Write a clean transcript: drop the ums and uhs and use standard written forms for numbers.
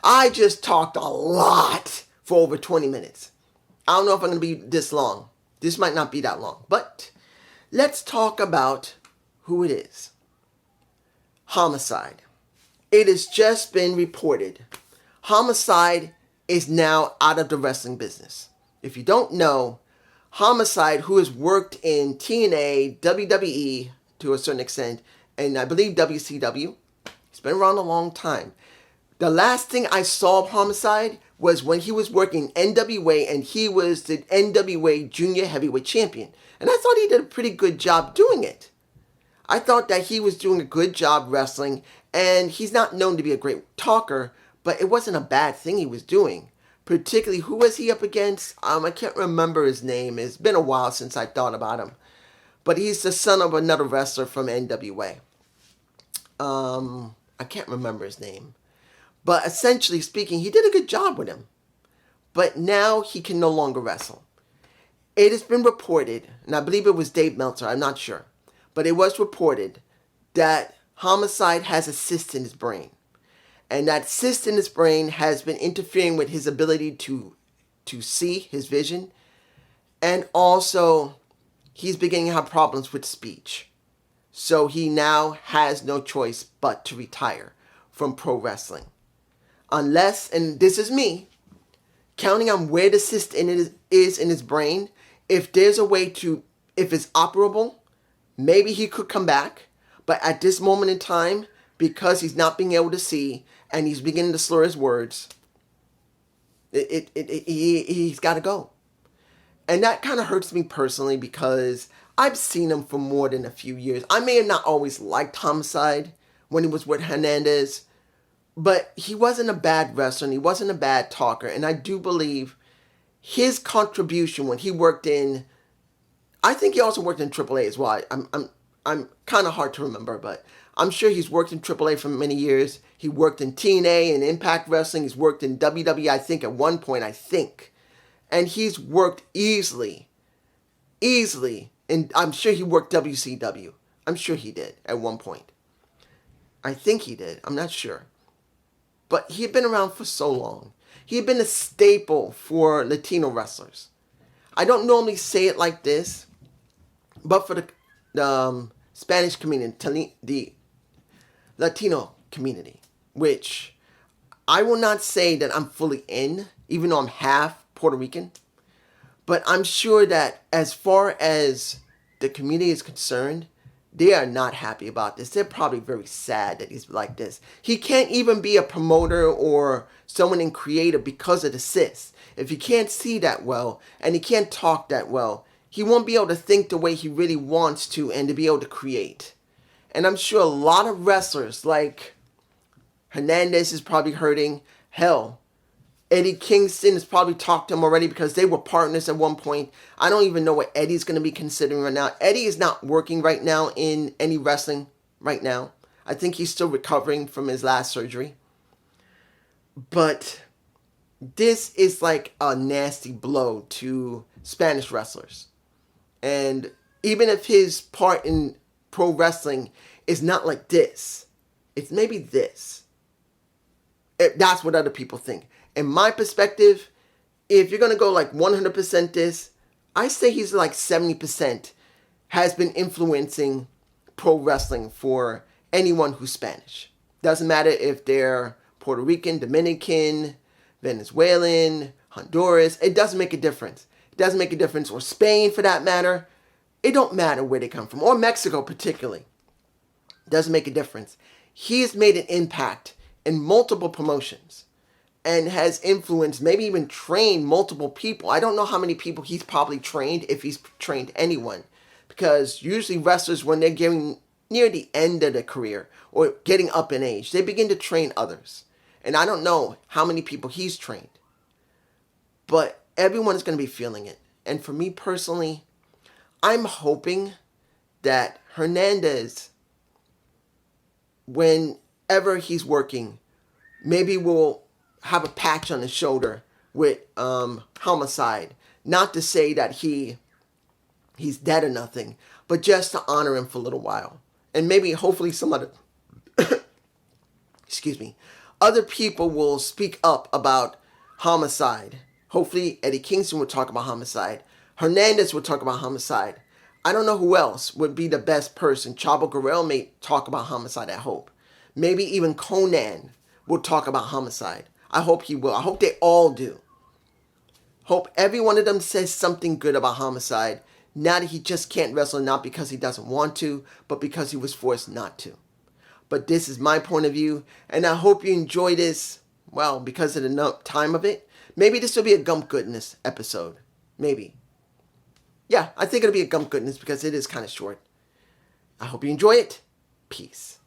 I just talked a lot for over 20 minutes. I don't know if I'm going to be this long. This might not be that long. But let's talk about who it is. Homicide. It has just been reported. Homicide is now out of the wrestling business. If you don't know, Homicide, who has worked in TNA, WWE to a certain extent, and I believe WCW, he's been around a long time. The last thing I saw of Homicide was when he was working NWA, and he was the NWA Junior Heavyweight Champion. And I thought he did a pretty good job doing it. I thought that he was doing a good job wrestling, and he's not known to be a great talker, but it wasn't a bad thing he was doing. Particularly, who was he up against? I can't remember his name. It's been a while since I thought about him. But he's the son of another wrestler from NWA. I can't remember his name. But essentially speaking, he did a good job with him. But now he can no longer wrestle. It has been reported, and I believe it was Dave Meltzer, I'm not sure. But it was reported that Homicide has a cyst in his brain. And that cyst in his brain has been interfering with his ability to see, his vision. And also, he's beginning to have problems with speech. So he now has no choice but to retire from pro wrestling. Unless, and this is me, counting on where the cyst is in his brain, if there's a way to, if it's operable, maybe he could come back. But at this moment in time, because he's not being able to see and he's beginning to slur his words, he's got to go. And that kind of hurts me personally because I've seen him for more than a few years. I may have not always liked Homicide when he was with Hernandez, but he wasn't a bad wrestler and he wasn't a bad talker. And I do believe his contribution when he worked in, I think he also worked in AAA as well. I'm kind of hard to remember, but I'm sure he's worked in AAA for many years. He worked in TNA and Impact Wrestling. He's worked in WWE, I think, at one point, And he's worked easily. And I'm sure he worked WCW. I'm sure he did at one point. I think he did. I'm not sure. But he had been around for so long. He had been a staple for Latino wrestlers. I don't normally say it like this, but for the Spanish community, the Latino community, which I will not say that I'm fully in, even though I'm half Puerto Rican, but I'm sure that as far as the community is concerned, they are not happy about this. They're probably very sad that he's like this. He can't even be a promoter or someone in creative because of the cyst. If he can't see that well and he can't talk that well, he won't be able to think the way he really wants to and to be able to create. And I'm sure a lot of wrestlers like Hernandez is probably hurting. Hell, Eddie Kingston has probably talked to him already because they were partners at one point. I don't even know what Eddie's going to be considering right now. Eddie is not working right now in any wrestling right now. I think he's still recovering from his last surgery. But this is like a nasty blow to Spanish wrestlers. And even if his part in pro wrestling is not like this, it's maybe this. That's what other people think. In my perspective, if you're going to go like 100% this, I say he's like 70% has been influencing pro wrestling for anyone who's Spanish. Doesn't matter if they're Puerto Rican, Dominican, Venezuelan, Honduras. It doesn't make a difference. It doesn't make a difference. Or Spain for that matter. It don't matter where they come from. Or Mexico particularly. Doesn't make a difference. He has made an impact in multiple promotions. And has influenced, maybe even trained multiple people. I don't know how many people he's probably trained, if he's trained anyone. Because usually wrestlers, when they're getting near the end of their career, or getting up in age, they begin to train others. And I don't know how many people he's trained. But everyone is going to be feeling it. And for me personally, I'm hoping that Hernandez, whenever he's working, maybe will have a patch on his shoulder with Homicide. Not to say that he's dead or nothing, but just to honor him for a little while. And maybe hopefully some other other people will speak up about Homicide. Hopefully, Eddie Kingston will talk about Homicide. Hernandez will talk about Homicide. I don't know who else would be the best person. Chavo Guerrero may talk about Homicide, I hope. Maybe even Conan will talk about Homicide. I hope he will. I hope they all do. Hope every one of them says something good about Homicide. Now that he just can't wrestle, not because he doesn't want to, but because he was forced not to. But this is my point of view, and I hope you enjoy this, well, because of the time of it. Maybe this will be a Gump Goodness episode. Maybe. Yeah, I think it'll be a Gump Goodness because it is kind of short. I hope you enjoy it. Peace.